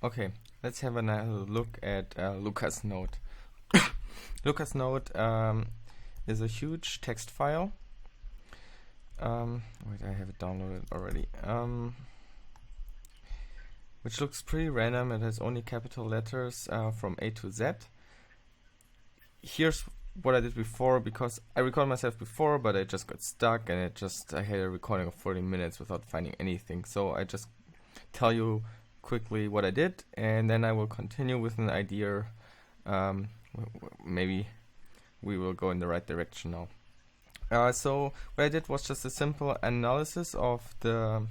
Okay, let's have another look at Lucas Note. Lucas Note is a huge text file. Wait, I have it downloaded already. Which looks pretty random. It has only capital letters from A to Z. Here's what I did before, because I recorded myself before, but I just got stuck and I had a recording of 40 minutes without finding anything. So I just tell you quickly what I did, and then I will continue with an idea. Maybe we will go in the right direction now. So what I did was just a simple analysis of the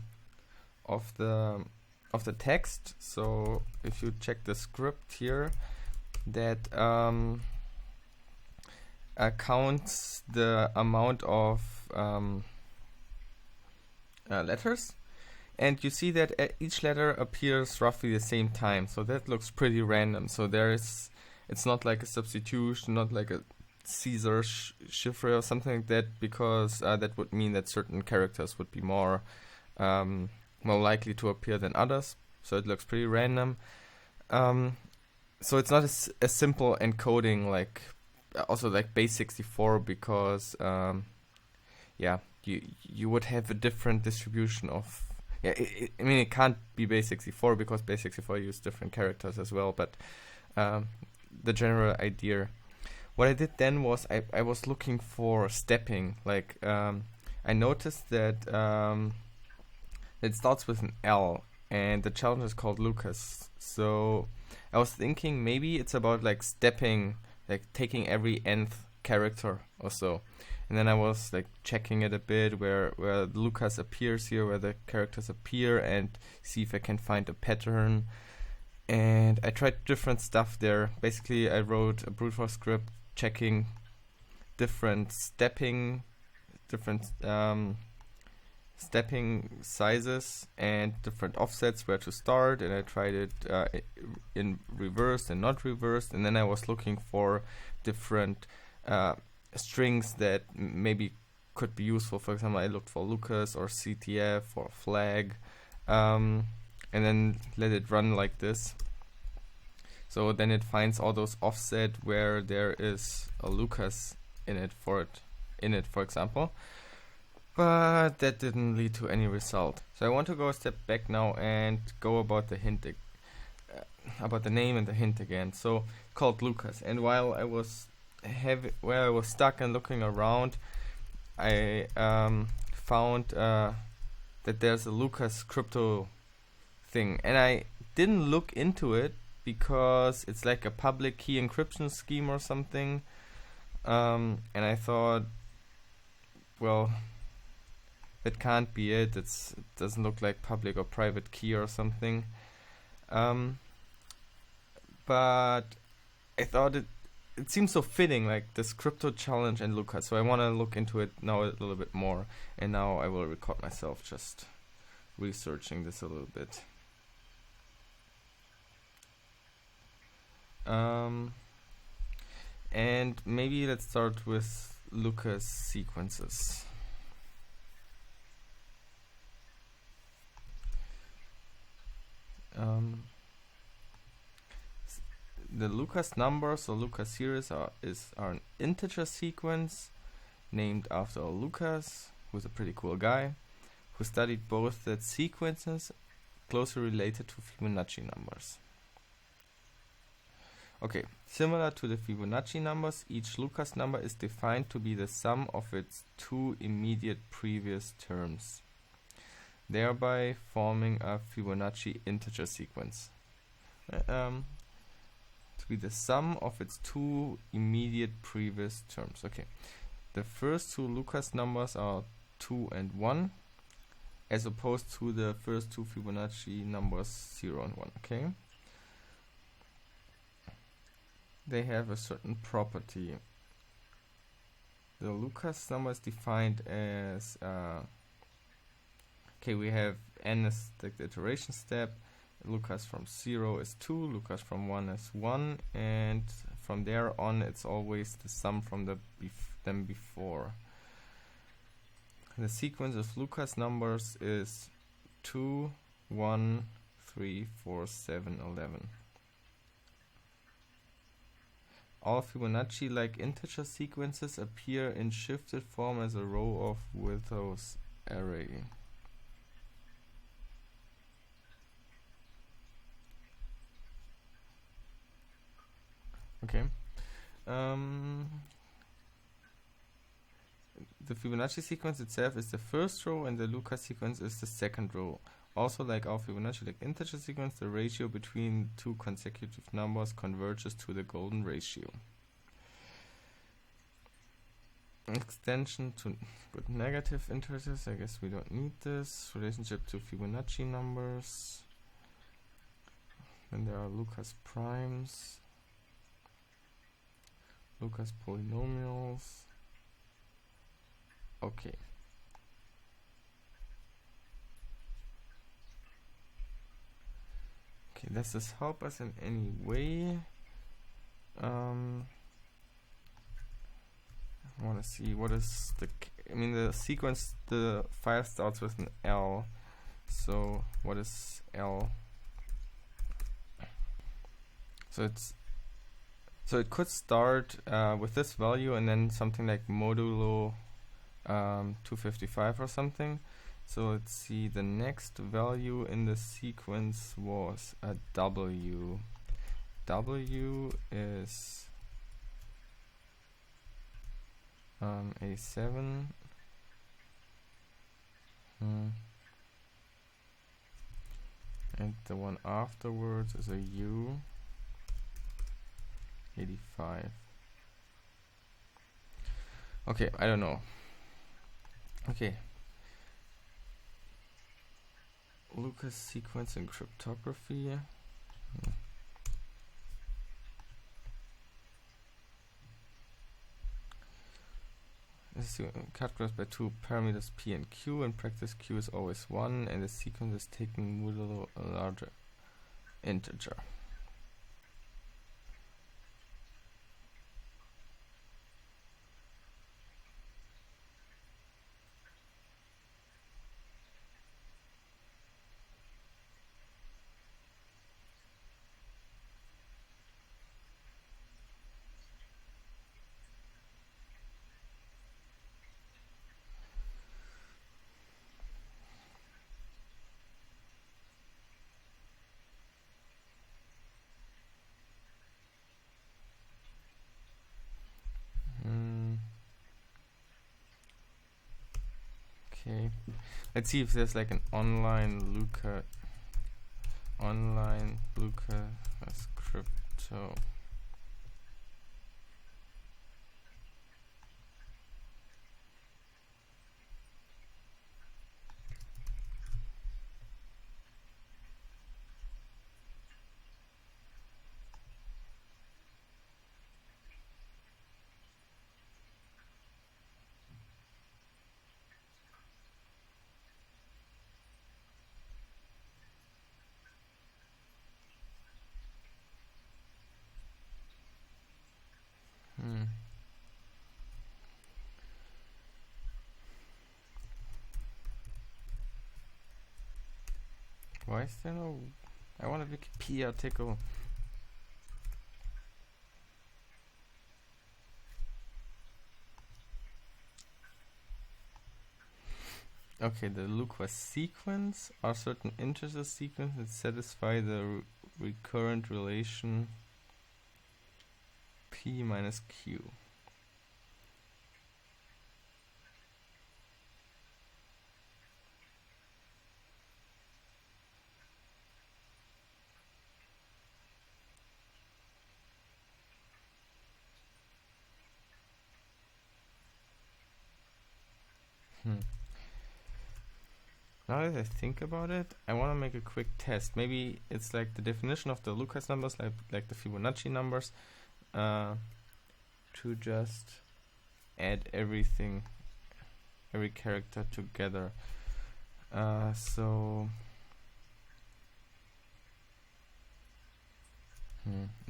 text. So if you check the script here, that counts the amount of letters, and you see that each letter appears roughly the same time. So that looks pretty random. So it's not like a substitution, not like a Caesar chiffre or something like that, because that would mean that certain characters would be more likely to appear than others. So it looks pretty random. So it's not a simple encoding like also like base64, because you would have a different distribution of I mean, it can't be base64 because base64 use different characters as well, but the general idea. What I did then was I was looking for stepping. Like I noticed that it starts with an L, and the challenge is called Lucas. So I was thinking maybe it's about like stepping, like taking every nth character or so. And then I was like checking it a bit where Lucas appears here, where the characters appear, and see if I can find a pattern. And I tried different stuff there. Basically, I wrote a brute force script checking different stepping sizes and different offsets where to start, and I tried it in reversed and not reversed. And then I was looking for different strings that maybe could be useful. For example, I looked for Lucas or CTF or flag, and then let it run like this. So then it finds all those offset where there is a Lucas in it, for example. But that didn't lead to any result. So I want to go a step back now and go about the hint, about the name and the hint again. So called Lucas, and while I was stuck and looking around, I found that there's a Lucas crypto thing, and I didn't look into it because it's like a public key encryption scheme or something, and I thought, well, that can't be it. It doesn't look like public or private key or something, but I thought it seems so fitting, like this crypto challenge and Lucas. So I want to look into it now a little bit more, and now I will record myself just researching this a little bit. And maybe let's start with Lucas sequences. The Lucas numbers or Lucas series are an integer sequence named after Lucas, who's a pretty cool guy, who studied both that sequences closely related to Fibonacci numbers. Okay, similar to the Fibonacci numbers, each Lucas number is defined to be the sum of its two immediate previous terms, thereby forming a Fibonacci integer sequence. To be the sum of its two immediate previous terms. Okay, the first two Lucas numbers are 2 and 1, as opposed to the first two Fibonacci numbers 0 and 1. Okay, they have a certain property. The Lucas number is defined as we have n as the iteration step. Lucas from 0 is 2, Lucas from 1 is 1, and from there on it's always the sum from them before. The sequence of Lucas numbers is 2, 1, 3, 4, 7, 11. All Fibonacci-like integer sequences appear in shifted form as a row of Wirth's array. Okay. The Fibonacci sequence itself is the first row and the Lucas sequence is the second row. Also, like our Fibonacci-like integer sequence, the ratio between two consecutive numbers converges to the golden ratio. Extension to good negative integers, I guess we don't need this. Relationship to Fibonacci numbers. Then there are Lucas primes, Lucas polynomials. Okay. Okay, does this help us in any way? I want to see what is the... I mean, the sequence, the file starts with an L. So what is L? So it could start with this value and then something like modulo 255 or something. So let's see, the next value in the sequence was a W. W is A7. And the one afterwards is a U. 85. Okay, I don't know. Okay. Lucas sequence in cryptography. This is categorized by two parameters P and Q. In practice, Q is always 1 and the sequence is taking modulo a larger integer. Okay, let's see if there's like an online Lucas crypto. Why is there no... I want a Wikipedia article. Okay, the Lucas sequence are certain integer sequences that satisfy the recurrent relation P minus Q. Now that I think about it, I want to make a quick test. Maybe it's like the definition of the Lucas numbers, like the Fibonacci numbers, to just add everything, every character together. No,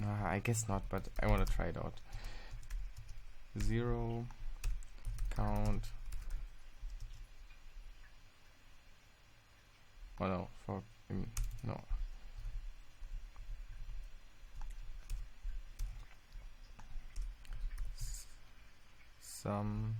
I guess not, but I want to try it out. 0, count. Oh no, no. some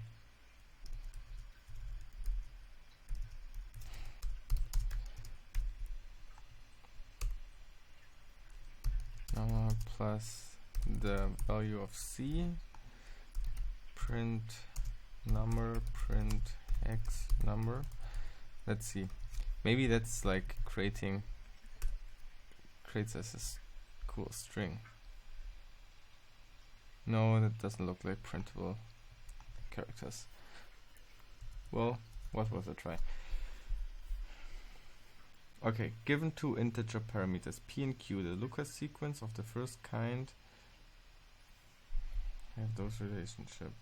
plus the value of c, print number, print x number. Let's see, maybe that's like creates as a cool string. No, that doesn't look like printable characters. Well, what was a try? Okay, given two integer parameters p and q, the Lucas sequence of the first kind have those relationships.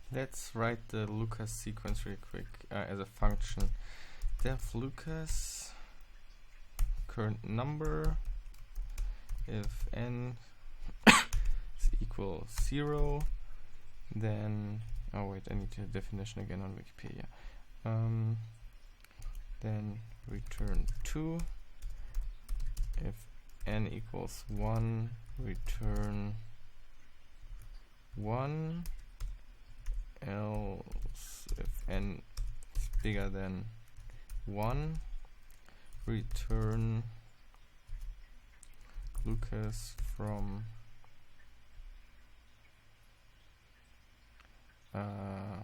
Let's write the Lucas sequence real quick as a function. Def Lucas current number, if n is equal 0, then oh wait, I need the definition again on Wikipedia. Then return 2. If n equals 1, return 1. Else, if n is bigger than 1, return Lucas from n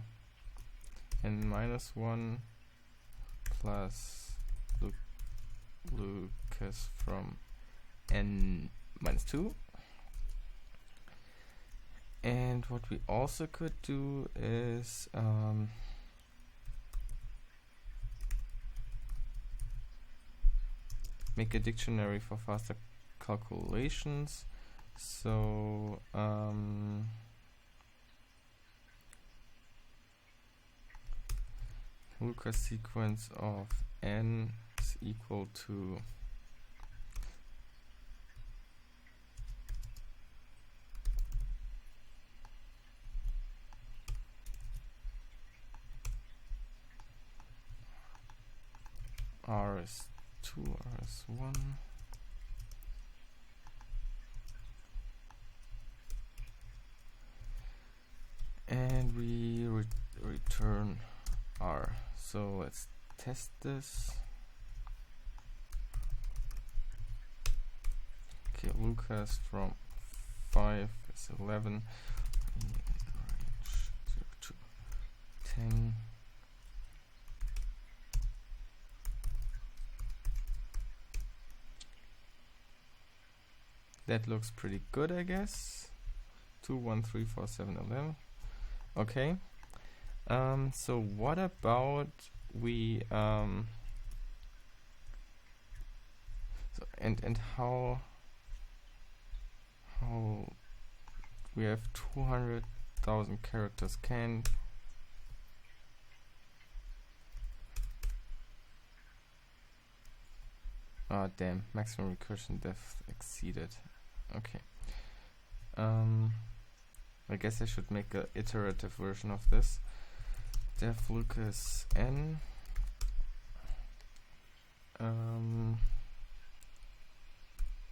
minus 1 plus Lucas from n minus 2. And what we also could do is make a dictionary for faster calculations. So Lucas sequence of n is equal to r is 2, r is 1. And we return r. So let's test this. Okay, Lucas from 5 is 11. Range 0 to 10. That looks pretty good, I guess. 2, 1, 3, 4, 7, 11. Okay. So what about we so and how we have 200,000 characters. Ah, damn, maximum recursion depth exceeded. Okay. I guess I should make an iterative version of this. Def Lucas n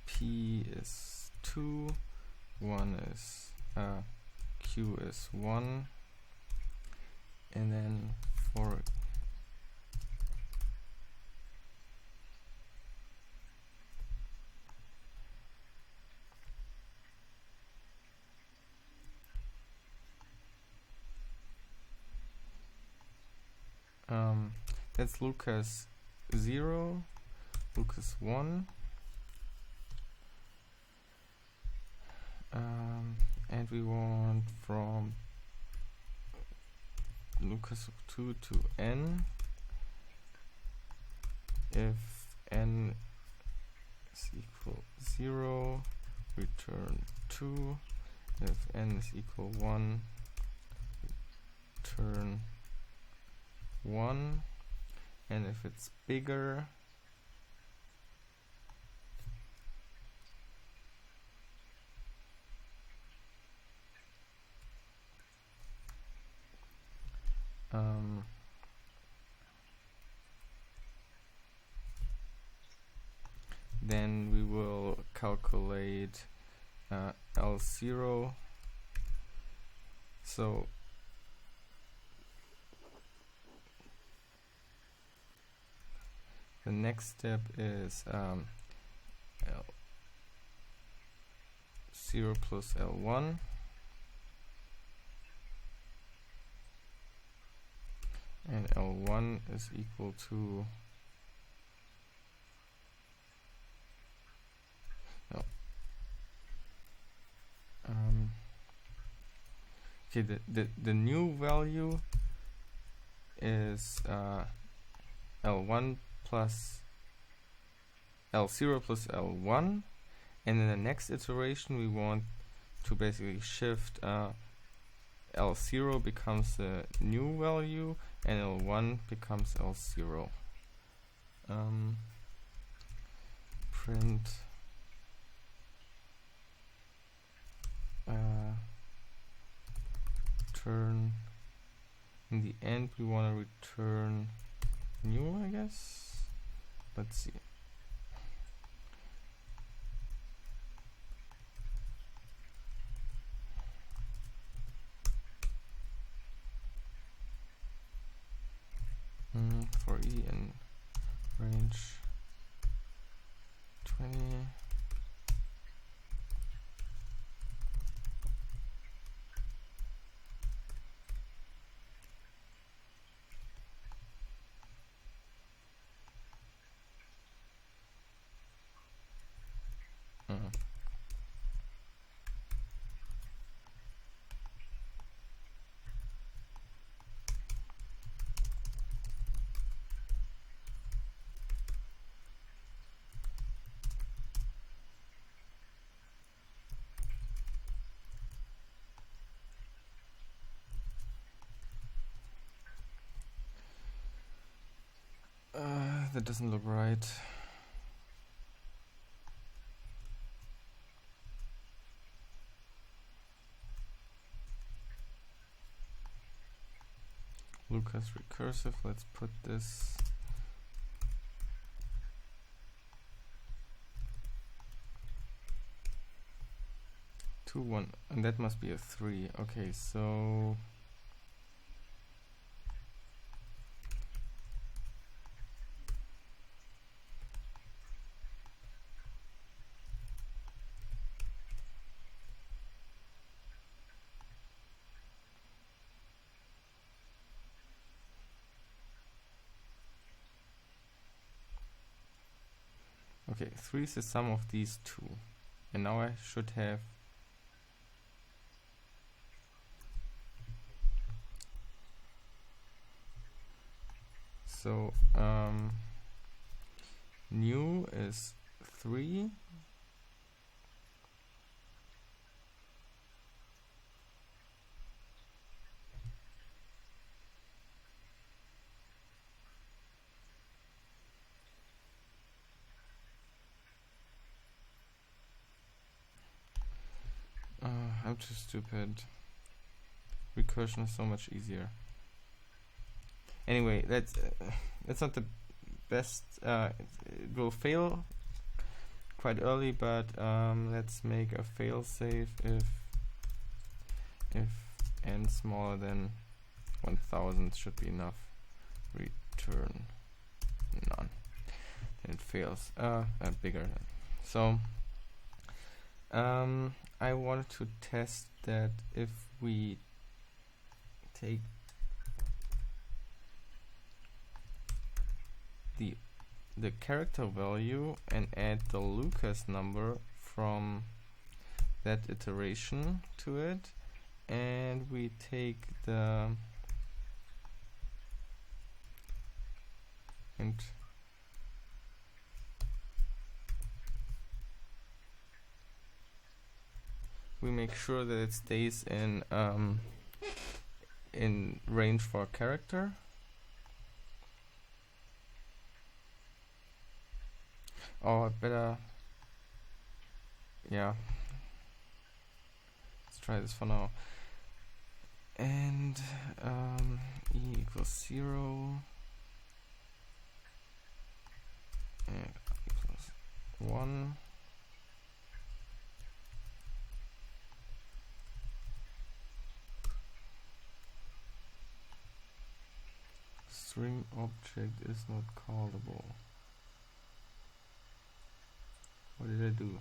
p is 2, 1 is q is 1, and then for That's Lucas 0, Lucas 1, and we want from Lucas 2 to n. If n is equal 0, return 2. If n is equal 1, return 1. And if it's bigger, then we will calculate L0. So the next step is L0 plus L1, and L1 is equal to okay, the new value is L1 plus L0 plus L1, and in the next iteration we want to basically shift L0 becomes the new value and L1 becomes L0. Print return. In the end we want to return new, I guess. Let's see. For E in range 20. That doesn't look right. Lucas recursive, let's put this to 1, and that must be a 3. Okay, so okay, 3 is the sum of these two, and now I should have so new is 3, I'm too stupid. Recursion is so much easier. Anyway, that's not the best. It will fail quite early, but let's make a failsafe if n smaller than 1000 should be enough. Return none. And it fails. Bigger. So I wanted to test that if we take the character value and add the Lucas number from that iteration to it, and we take the and we make sure that it stays in range for a character. Oh, I better, yeah, let's try this for now. And e equals 0 and equals 1. String object is not callable. What did I do?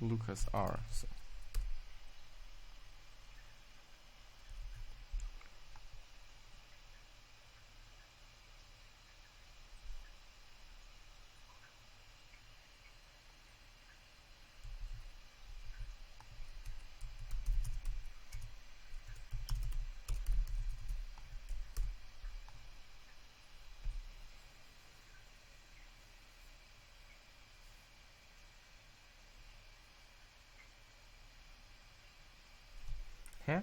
Lucas R. So. Huh?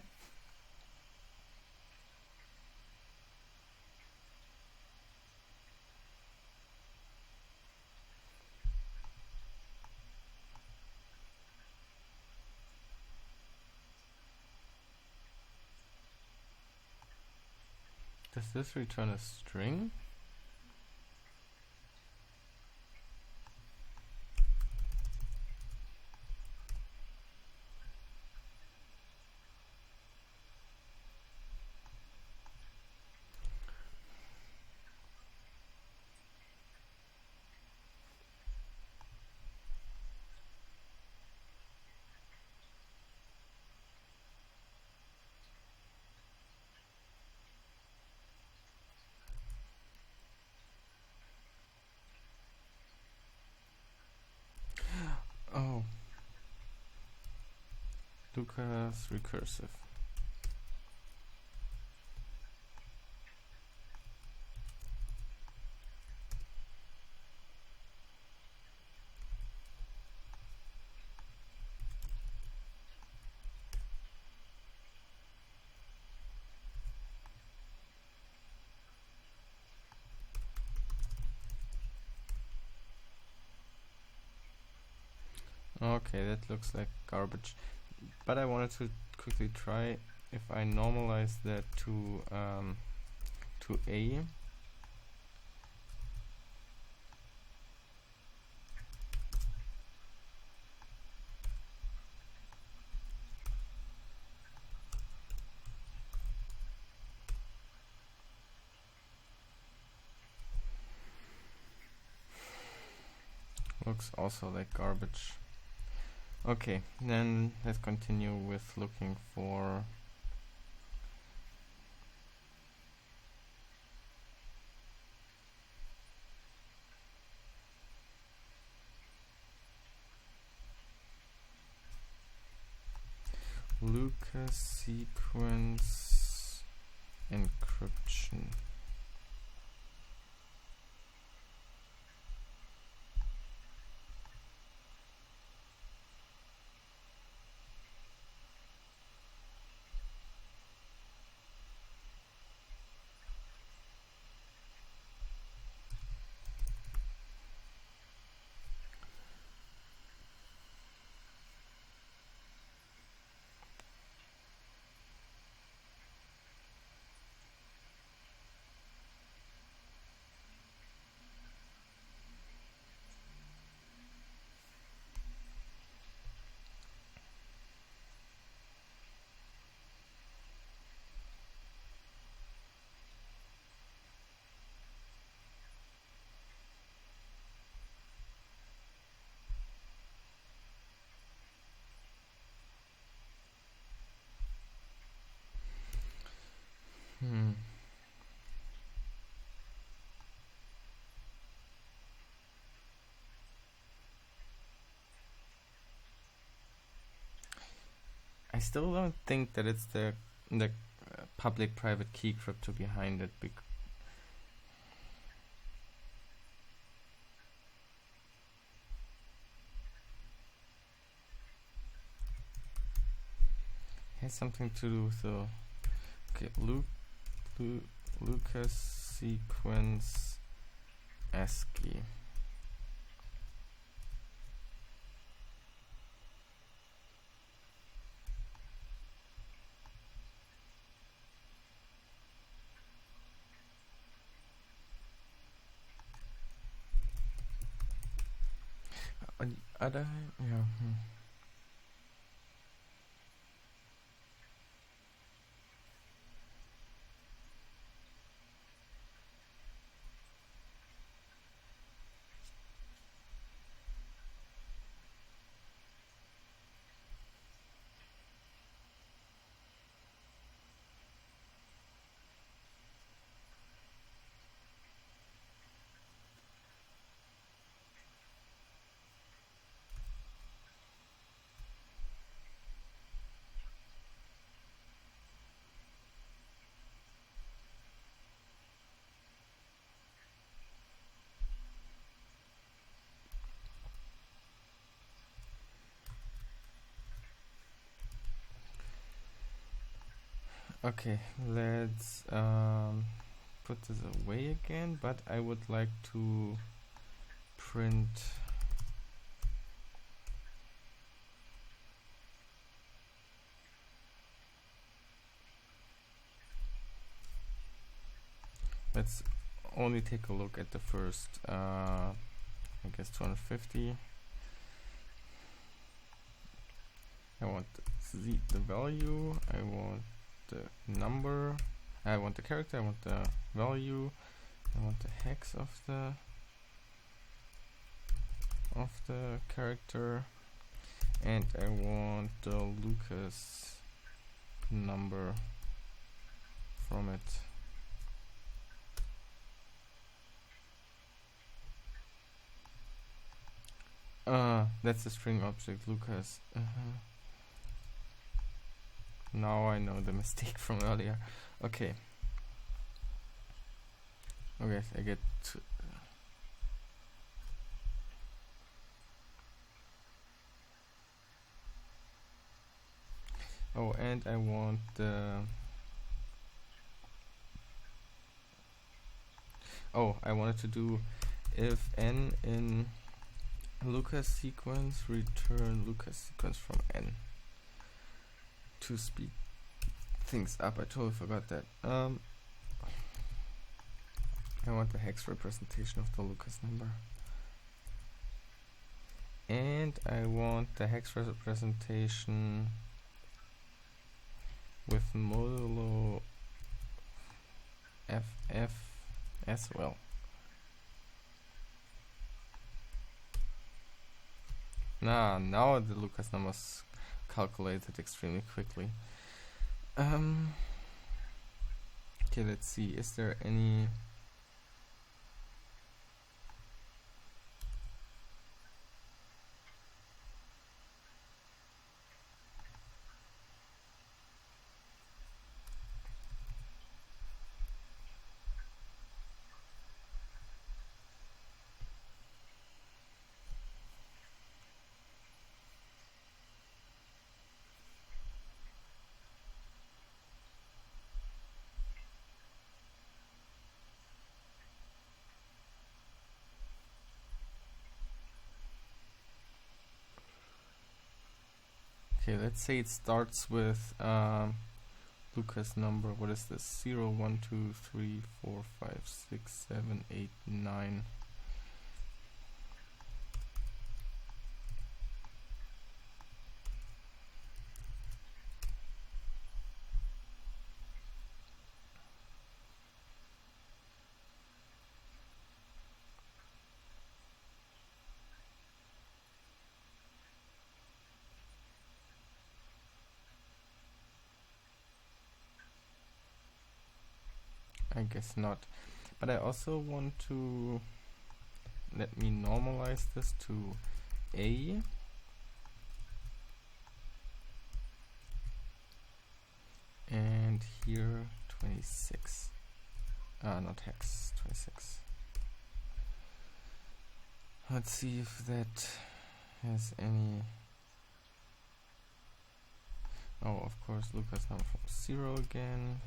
Does this return a string? Oh, Lucas recursive. Okay, that looks like garbage. But I wanted to quickly try if I normalize that to A. Looks also like garbage. Okay, then let's continue with looking for Lucas sequence encryption. I still don't think that it's the public-private key crypto behind it. Has something to do with the Lucas sequence ASCII. Other, yeah. Okay, let's put this away again, but I would like to print let's only take a look at the first I guess 250. I want the value, I want the number, I want the character, I want the value, I want the hex of the character, and I want the Lucas number from it. That's the string object, Lucas. Now I know the mistake from earlier. Okay. Okay, I get to oh, and I want the I wanted to do if n in Lucas sequence return Lucas sequence from n to speed things up. I totally forgot that. I want the hex representation of the Lucas number, and I want the hex representation with modulo ff as well. Now the Lucas numbers calculated extremely quickly. Okay, let's see. Is there any okay, let's say it starts with Lucas number. What is this? 0, 1, 2, 3, 4, 5, 6, 7, 8, 9. I guess not. But I also want to let me normalize this to A. 26. Not hex, 26. Let's see if that has any... Oh, of course, Lucas number from 0 again.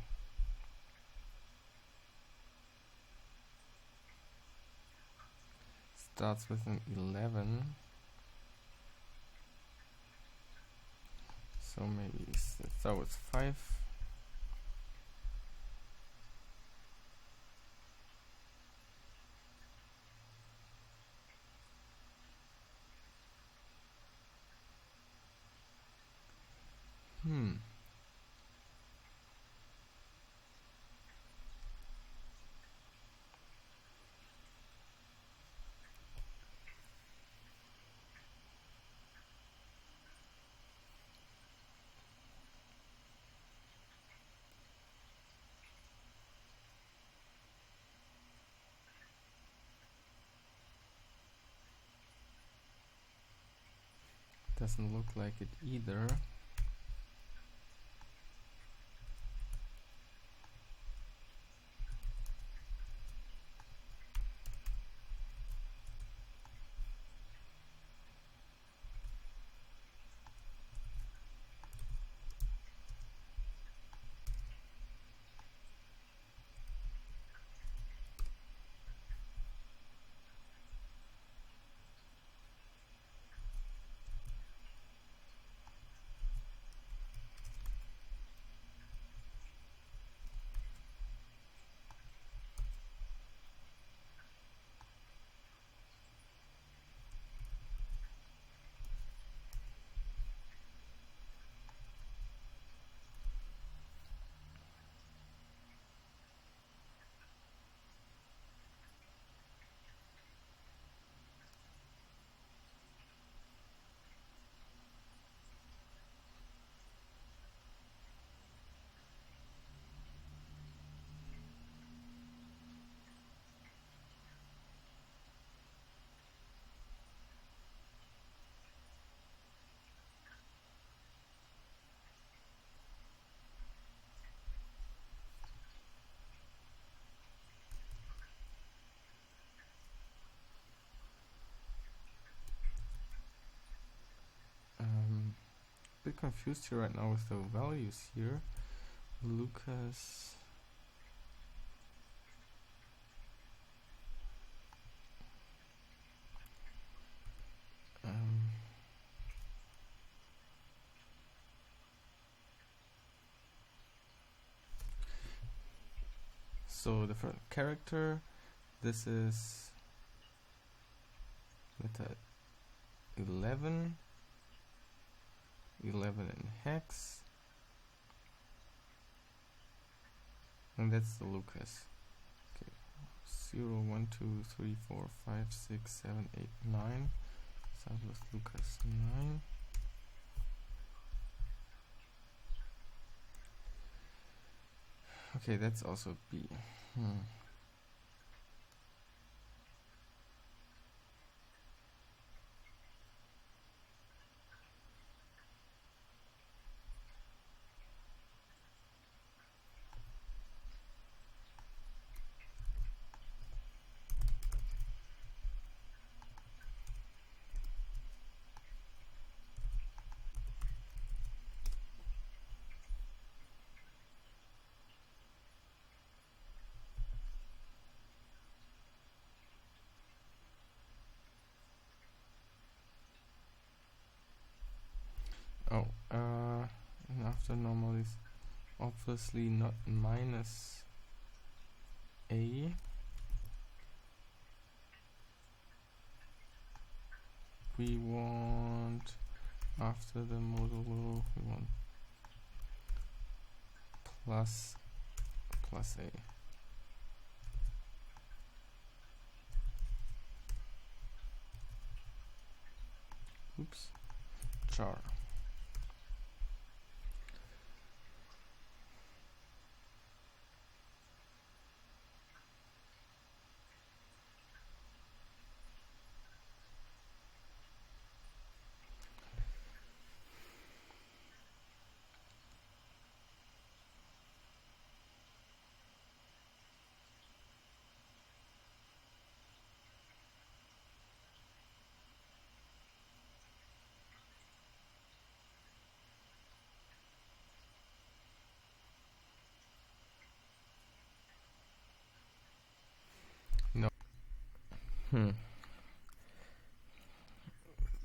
Starts with an 11. So maybe let's start with 5. Doesn't look like it either. Bit confused here right now with the values here. Lucas so the first character, this is letter 11 in hex, and that's the Lucas. Okay, 0 1 2 3 4 5 6 7 8 9. Start with Lucas 9. Okay, that's also B. Oh, and after normal is obviously not minus A. We want, after the modulo, we want plus A. Oops, char.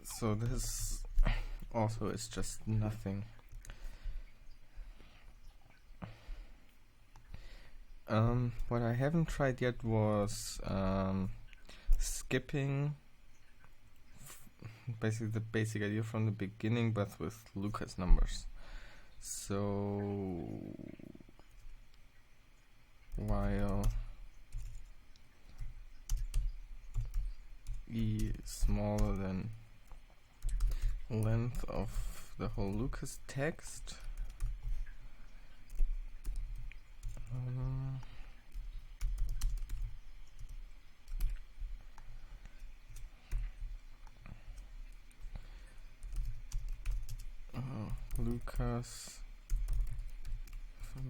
So this also is just nothing. What I haven't tried yet was skipping basically the basic idea from the beginning, but with Lucas numbers. So while e smaller than length of the whole Lucas text,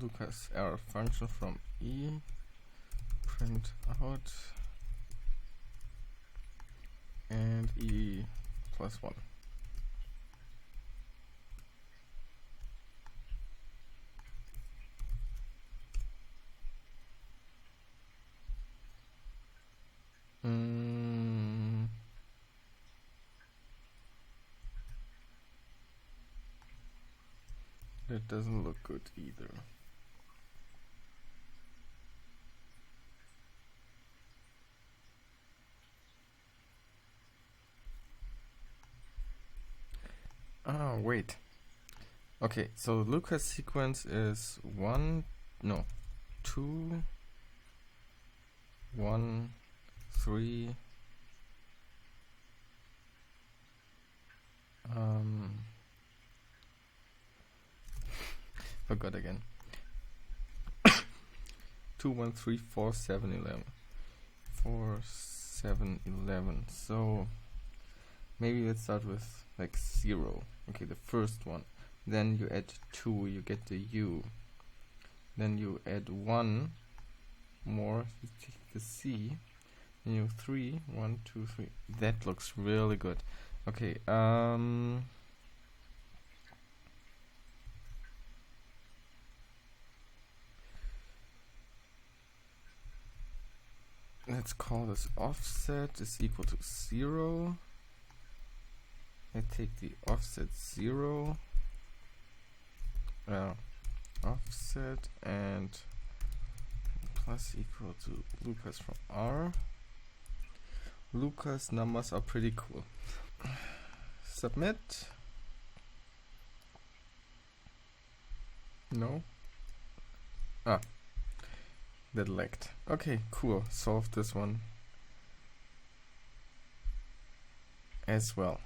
Lucas error function from e print out and e plus 1. That doesn't look good either. Ah, wait. Okay, so Lucas sequence is 2, 1, 3. Forgot again. 2, 1, 3, 4, 7, 11. 4, 7, 11. So maybe let's start with like 0. Okay, the first one. Then you add 2, you get the U. Then you add 1 more, you take the C. Then you 3, 1, 2, 3. That looks really good. Okay, let's call this offset is equal to 0. I take the offset 0. Offset and plus equal to Lucas from R. Lucas numbers are pretty cool. Submit. No. That lagged. Okay, cool. Solved this one as well.